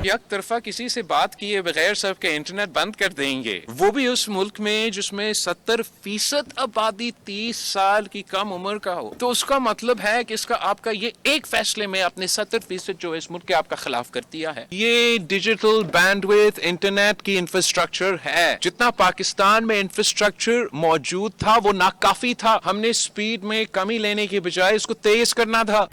एक तरफा किसी से बात किए बगैर सबके इंटरनेट बंद कर देंगे, वो भी उस मुल्क में जिसमें 70% आबादी 30 साल की कम उम्र का हो। तो उसका मतलब है कि इसका आपका ये एक फैसले में अपने 70% जो इस मुल्क के आपका खिलाफ कर दिया है। ये डिजिटल बैंडविड्थ इंटरनेट की इंफ्रास्ट्रक्चर है, जितना पाकिस्तान में इंफ्रास्ट्रक्चर मौजूद था वो नाकाफी था। हमने स्पीड में कमी लेने के बजाय इसको तेज करना था।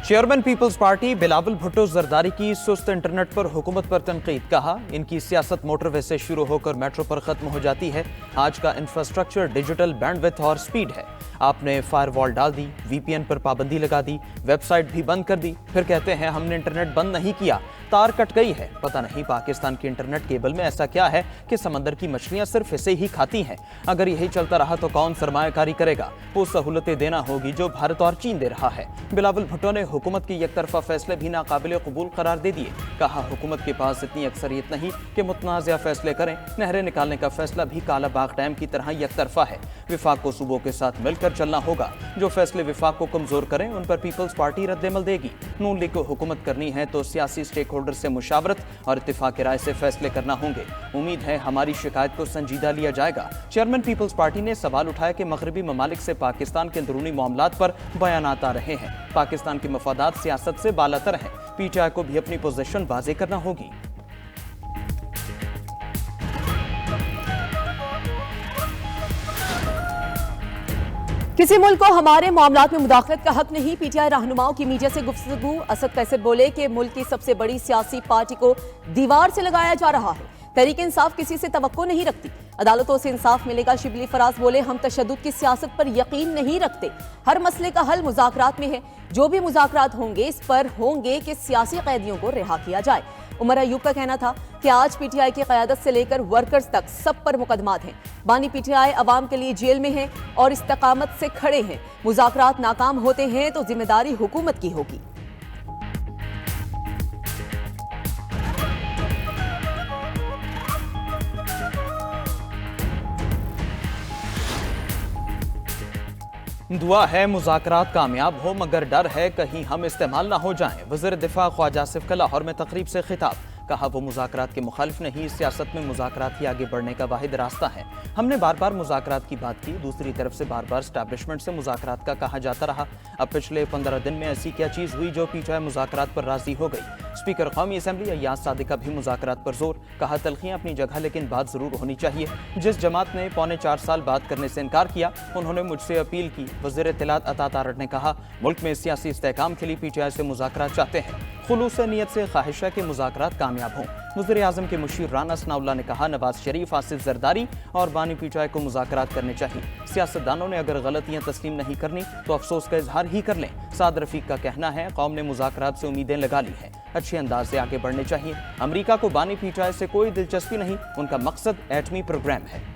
चेयरमैन पीपल्स पार्टी बिलावल भुट्टो जरदारी की सुस्त इंटरनेट पर हुकूमत पर तनकीद। कहा, इनकी सियासत मोटरवे से शुरू होकर मेट्रो पर खत्म हो जाती है। आज का इंफ्रास्ट्रक्चर डिजिटल बैंडविड्थ और स्पीड है। आपने फायरवॉल डाल दी, वीपीएन पर पाबंदी लगा दी, वेबसाइट भी बंद कर दी, फिर कहते हैं हमने इंटरनेट बंद नहीं किया, तार कट गई है। पता नहीं पाकिस्तान की इंटरनेट केबल में ऐसा क्या है कि समंदर की मछलियां सिर्फ इसे ही खाती हैं। अगर यही चलता रहा तो कौन सरमायाकारी करेगा? वो सहूलतें देना होगी जो भारत और चीन दे रहा है। बिलावल भुट्टो ने हुकूमत के एकतरफा फैसले भी नाकाबिल कबूल करार दे दिए। कहा, हुकूमत के पास इतनी अक्सरियत नहीं कि मुतनाज़ा फैसले करें। नहरें निकालने का फैसला भी काला बाग डैम की तरह एकतरफा है। विफाक को सूबों के साथ मिलकर चलना होगा। जो फैसले विफाक को कमजोर करें उन पर पीपल्स पार्टी रद्देमल देगी। नून लीग को हुकूमत करनी है तो सियासी स्टेक होल्डर से मुशावरत और इत्तेफाक राय से फैसले करना होंगे। उम्मीद है हमारी शिकायत को संजीदा लिया जाएगा। चेयरमैन पीपल्स पार्टी ने सवाल उठाया कि मगरबी ममालिक से पाकिस्तान के अंदरूनी मामलात पर बयानात आ रहे हैं। पाकिस्तान के मफादात सियासत से बालातर हैं। पीटीआई को भी अपनी पोजीशन वाज़ेह करना होगी। किसी मुल्क को हमारे मामलात में मुदाखलत का हक नहीं। पीटीआई रहनुमाओं की मीडिया से गुफ्तगू। असद कैसर बोले कि मुल्क की सबसे बड़ी सियासी पार्टी को दीवार से लगाया जा रहा है। तहरीक इंसाफ किसी से तवक्को नहीं रखती, अदालतों से इंसाफ मिलेगा। शिबली फराज बोले, हम तशद्दुद की सियासत पर यकीन नहीं रखते। हर मसले का हल मुज़ाकरात में है। जो भी मुज़ाकरात होंगे इस पर होंगे कि सियासी कैदियों को रिहा किया जाए। उमर अयूब का कहना था कि आज पीटीआई की क़यादत से लेकर वर्कर्स तक सब पर मुकदमात हैं। बानी पीटीआई अवाम के लिए जेल में हैं और इस्तकामत से खड़े हैं। मुज़ाकरात नाकाम होते हैं तो जिम्मेदारी हुकूमत की होगी। दुआ है मुज़ाकरात कामयाब हो, मगर डर है कहीं हम इस्तेमाल ना हो जाएं। वज़ीर दिफा ख्वाजा आसिफ का लाहौर में तकरीब से खिताब। कहा, वो मुज़ाकरात के मुखालिफ नहीं, सियासत में मुज़ाकरात ही आगे बढ़ने का वाहिद रास्ता है। हमने बार बार मुज़ाकरात की बात की, दूसरी तरफ से बार बार स्टैब्लिशमेंट से मुज़ाकरात का कहा जाता रहा। अब पिछले 15 दिन में ऐसी क्या चीज़ हुई जो पीटीआई मुज़ाकरात पर राजी हो गई? स्पीकर कौमी असम्बली अय्याज सादिक का भी मुज़ाकरात पर जोर। कहा, तलखियाँ अपनी जगह लेकिन बात ज़रूर होनी चाहिए। जिस जमात ने 4.25 साल बात करने से इनकार किया उन्होंने मुझसे अपील की। वज़ीर इत्तलात अता तारड़ ने कहा, मुल्क में सियासी इस्तेहकाम के लिए पीटीआई से मुज़ाकरात चाहते हैं। खुलूस नीयत से ख्वाहिश है कि मुज़ाकरात कामयाब हों। वज़ीर आज़म के मुशीर राना सनाउल्लाह ने कहा, नवाज शरीफ, आसिफ जरदारी और बानी पीटीआई को मुज़ाकरात करने चाहिए। सियासतदानों ने अगर गलतियां तस्लीम नहीं करनी तो अफसोस का इजहार ही कर लें। साद रफीक का कहना है, कौम ने मुज़ाकरात से उम्मीदें लगा ली हैं, अच्छे अंदाज से आगे बढ़ने चाहिए। अमरीका को बानी पीटीआई से कोई दिलचस्पी नहीं, उनका मकसद एटमी प्रोग्राम है।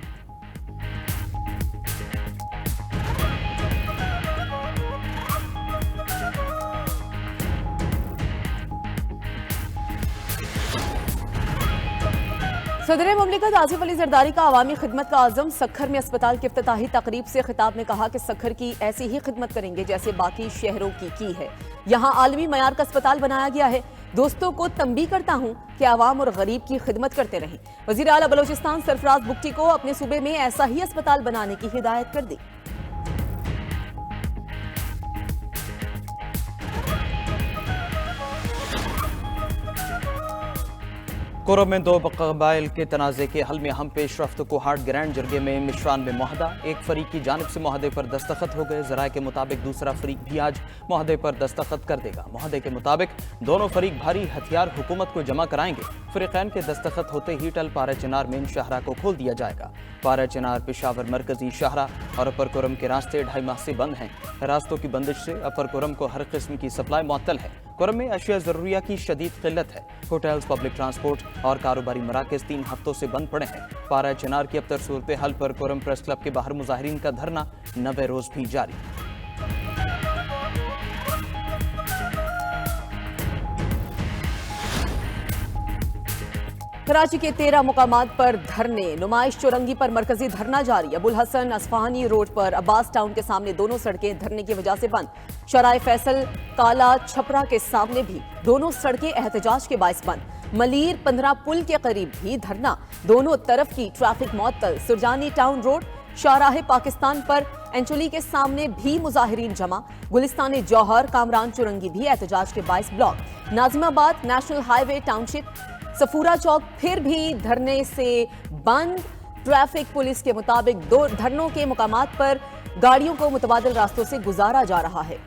सदर मुमलिकत आसिफ अली जरदारी का अवामी खिदमत का आज़म सखर में अस्पताल की इफ्तिताही तकरीब से खिताब में कहा कि सखर की ऐसी ही खिदमत करेंगे जैसे बाकी शहरों की है। यहाँ आलमी मयार का अस्पताल बनाया गया है। दोस्तों को तंबीह करता हूँ कि आवाम और गरीब की खिदमत करते रहें। वज़ीर आला बलोचिस्तान सरफराज बुगटी को अपने सूबे में ऐसा ही अस्पताल बनाने की हिदायत कर दी। कोरब में दो कबाइल के तनाज़े के हल में हम पेशरफ्त को हार्ट ग्रैंड जरगे में मिशरान में मुआहदा। एक फरीक की जानिब से मुआहदे पर दस्तखत हो गए। ज़राए के मुताबिक दूसरा फरीक भी आज मुआहदे पर दस्तखत कर देगा। मुआहदे के मुताबिक दोनों फरीक भारी हथियार हुकूमत को जमा कराएंगे। फ़रीक़ैन के दस्तखत होते ही टल पारा चिनार मेन शाहरा को खोल दिया जाएगा। पारा चिनार पेशावर मरकजी शाहरा और अपर कोरम के रास्ते 2.5 माह से बंद हैं। रास्तों की बंदिश से अपर कोरम को हर किस्म की सप्लाई मुअत्तल है। कोरम में अशिया ज़रूरिया की शदीद किल्लत है। होटल्स, पब्लिक ट्रांसपोर्ट और कारोबारी मराकज़ 3 हफ्तों से बंद पड़े हैं। पारा चिनार की अबतर सूरत हाल पर कोरम प्रेस क्लब के बाहर मुजाहिरीन का धरना 90 रोज़ भी जारी। कराची के 13 मुकामात पर धरने। नुमाइश चौरंगी पर मरकजी धरना जारी। अबुल हसन असफहानी रोड पर अब्बास टाउन के सामने दोनों सड़कें धरने की वजह से बंद। शराय फैसल काला छपरा के सामने भी दोनों सड़कें एहतजाज के बायस बंद। मलीर 15 पुल के करीब भी धरना, दोनों तरफ की ट्रैफिक मअतल। सुरजानी टाउन रोड शाहराहे पाकिस्तान पर एंचुली के सामने भी मुजाहिरीन जमा। गुलिस्तान जौहर कामरान चुरंगी भी एहतजाज के बायस block. Nazimabad national highway township Safoora चौक फिर भी धरने से बंद। ट्रैफिक पुलिस के मुताबिक 2 धरनों के मुकामात पर गाड़ियों को मुतबादिल रास्तों से गुजारा जा रहा है।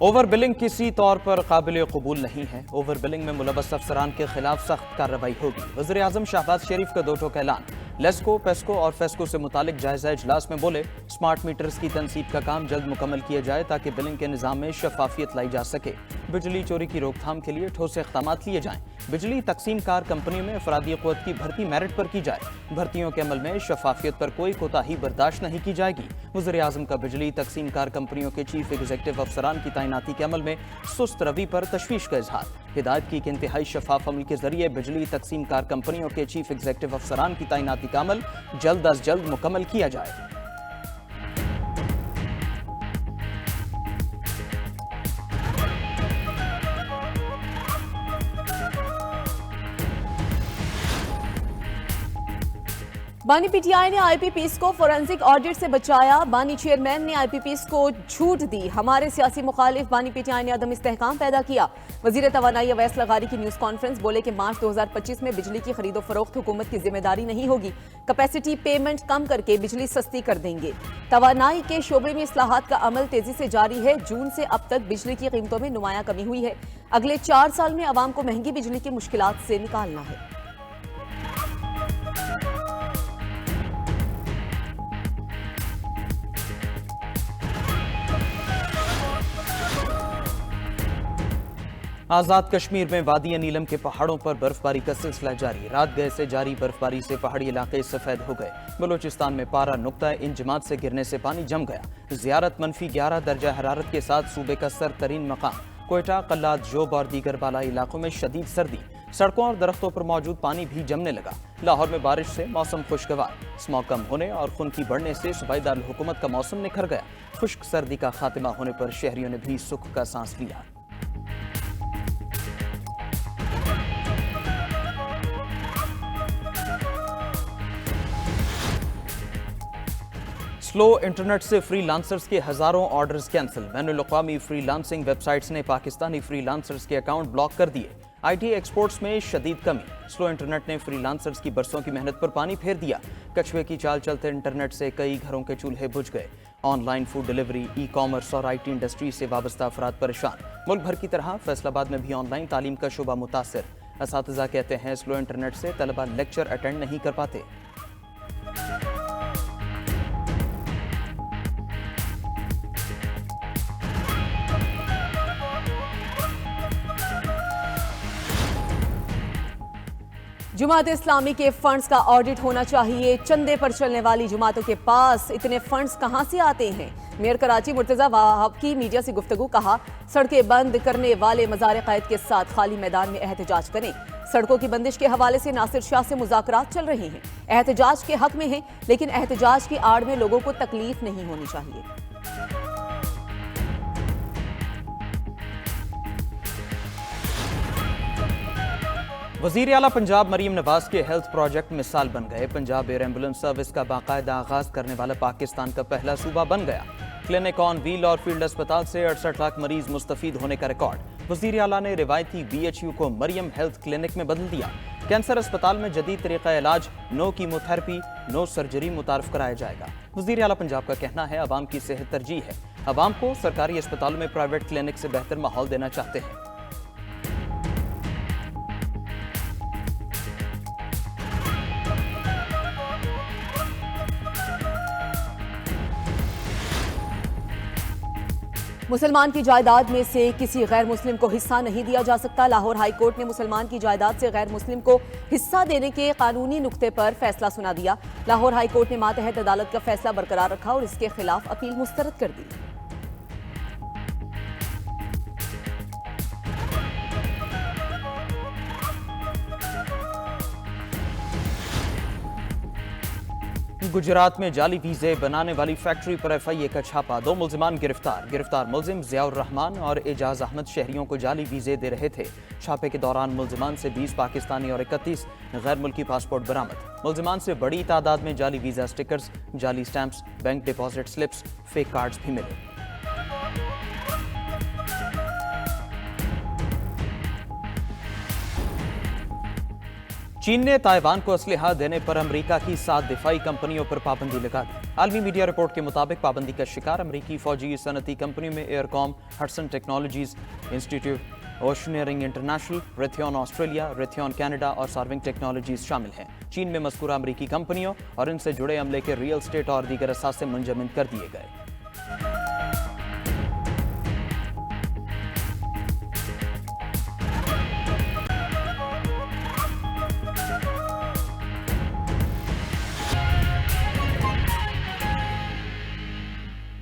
ओवर बिलिंग किसी तौर पर काबिल कबूल नहीं है। ओवर बिलिंग में मुलव्वस अफसरान के खिलाफ सख्त कार्रवाई होगी। वज़ीर आज़म शहबाज शरीफ का 2 टोक ऐलान। लेस्को, पेस्को और फेस्को से मुतालिक जायजा इजलास में बोले, स्मार्ट मीटर्स की तनसीब का काम जल्द मुकम्मल किया जाए ताकि बिलिंग के निज़ाम में शफाफियत लाई जा सके। बिजली चोरी की रोकथाम के लिए ठोस इक़दाम लिए जाएं। बिजली तकसीम कार कंपनियों में अफरादी क़ुव्वत की भर्ती मेरिट पर की जाए। भर्तियों के अमल में शफाफियत पर कोई कोताही बर्दाश्त नहीं की जाएगी। वज़ीर आज़म का बिजली तकसीम कार कंपनियों के चीफ एग्जीक्यूटिव अफसरान की तैनाती के अमल में सुस्त रवि पर तशवीश का इजहार। हिदायत की कि इंतहाई शफाफ अमल के जरिए बिजली तकसीम कार कंपनियों के चीफ एग्जीक्यूटिव अफसरान की तैनाती का अमल जल्द अज जल्द मुकम्मल किया जाए। बानी पीटीआई ने आईपीपीएस को फोरेंसिक ऑडिट से बचाया। बानी चेयरमैन ने आईपीपीएस को छूट दी। हमारे सियासी मुखालिफ बानी पीटीआई ने अदम इस्तेहकाम पैदा किया। वजीर तवानाई अवैस लगारी की न्यूज कॉन्फ्रेंस, बोले कि मार्च 2025 में बिजली की खरीदो फरोख्त हुकूमत की जिम्मेदारी नहीं होगी। कैपेसिटी पेमेंट कम करके बिजली सस्ती कर देंगे। तवानाई के शोबे में इस्लाहात का अमल तेजी से जारी है। जून से अब तक बिजली की कीमतों में नुमाया कमी हुई है। अगले 4 साल में अवाम को महंगी बिजली की मुश्किलात से निकालना है। आज़ाद कश्मीर में वादी नीलम के पहाड़ों पर बर्फबारी का सिलसिला जारी। रात गए से जारी बर्फबारी से पहाड़ी इलाके सफेद हो गए। बलूचिस्तान में पारा नुक्ता इंजमात से गिरने से पानी जम गया। ज़ियारत -11 दर्जा हरारत के साथ सूबे का सरतरीन मकाम। कोयटा, कल्लात, जोब और दीगर बालाई इलाकों में शदीद सर्दी। सड़कों और दरख्तों पर मौजूद पानी भी जमने लगा। लाहौर में बारिश से मौसम खुशगवार। स्मॉग कम होने और खुनकी बढ़ने से सूबाई दारुल हुकूमत का मौसम निखर गया। खुश्क सर्दी का खात्मा होने पर शहरियों ने भी सुख का सांस लिया। स्लो इंटरनेट से फ्रीलांसर्स के हजारों ऑर्डर्स कैंसिल। बैनुल-अक़वामी फ्रीलांसिंग वेबसाइट्स ने पाकिस्तानी फ्रीलांसर्स के अकाउंट ब्लॉक कर दिए। आईटी एक्सपोर्ट्स में शदीद कमी। स्लो इंटरनेट ने फ्रीलांसर्स की बरसों की मेहनत पर पानी फेर दिया। कछुए की चाल चलते इंटरनेट से कई घरों के चूल्हे बुझ गए। Online food delivery, e commerce और आईटी इंडस्ट्री से वाबस्ता अफराद परेशान। मुल्क भर की तरह फैसलाबाद में भी ऑनलाइन तालीम का शोबा मुतासर। असातिज़ा कहते हैं स्लो इंटरनेट से तलबा लेक्चर अटेंड नहीं कर पाते। जुमात इस्लामी के फंड्स का ऑडिट होना चाहिए। चंदे पर चलने वाली जुमातों के पास इतने फंड्स कहां से आते हैं? मेयर कराची मुर्तजा वाहब की मीडिया से गुफ्तगू, कहा सड़कें बंद करने वाले मज़ार क़ैद के साथ खाली मैदान में एहतजाज करें। सड़कों की बंदिश के हवाले से नासिर शाह से मुज़ाकरात चल रहे हैं। एहतजाज के हक में हैं, लेकिन एहतजाज की आड़ में लोगों को तकलीफ नहीं होनी चाहिए। वज़ीर आला पंजाब मरीम नवाज के हेल्थ प्रोजेक्ट मिसाल बन गए। पंजाब एयर एम्बुलेंस सर्विस का बाकायदा आगाज करने वाला पाकिस्तान का पहला सूबा बन गया। क्लिनिक ऑन व्हील और फील्ड अस्पताल से 68 लाख मरीज मुस्तफीद होने का रिकॉर्ड। वज़ीर आला ने रिवायती BHU को मरियम हेल्थ क्लिनिक में बदल दिया। कैंसर अस्पताल में जदीद तरीका इलाज, नो कीमोथेरेपी, नो सर्जरी मुतारफ कराया जाएगा। वज़ीर आला पंजाब का कहना है अवाम की सेहत तरजीह है। अवाम को सरकारी अस्पतालों में प्राइवेट क्लिनिक से बेहतर माहौल देना चाहते हैं। मुसलमान की जायदाद में से किसी गैर मुस्लिम को हिस्सा नहीं दिया जा सकता। लाहौर हाई कोर्ट ने मुसलमान की जायदाद से गैर मुस्लिम को हिस्सा देने के कानूनी नुक्ते पर फैसला सुना दिया। लाहौर हाई कोर्ट ने मातहत अदालत का फैसला बरकरार रखा और इसके खिलाफ अपील मुस्तरद कर दी। गुजरात में जाली वीजे बनाने वाली फैक्ट्री पर FIA का छापा, 2 मुल्जिमान गिरफ्तार मुल्जिम जियाउर रहमान और एजाज अहमद शहरियों को जाली वीजे दे रहे थे। छापे के दौरान मुल्जिमान से 20 पाकिस्तानी और 31 गैर मुल्की पासपोर्ट बरामद। मुल्जिमान से बड़ी तादाद में जाली वीजा स्टिकर्स, जाली stamps, bank deposit slips, fake cards भी मिले। चीन ने ताइवान को असलहा देने पर अमेरिका की 7 दिफाई कंपनियों पर पाबंदी लगा दी। आलमी मीडिया रिपोर्ट के मुताबिक पाबंदी का शिकार अमेरिकी फौजी सनती कंपनियों में Aircom, Hudson Technologies, Institute Oceaneering International, Raytheon Australia, Raytheon Canada और सार्विंग टेक्नोलॉजीज शामिल हैं। चीन में मज़कूरा अमेरिकी कंपनियों और इनसे जुड़े अमले के रियल स्टेट और दीगर असासे मुंजमद कर दिए गए।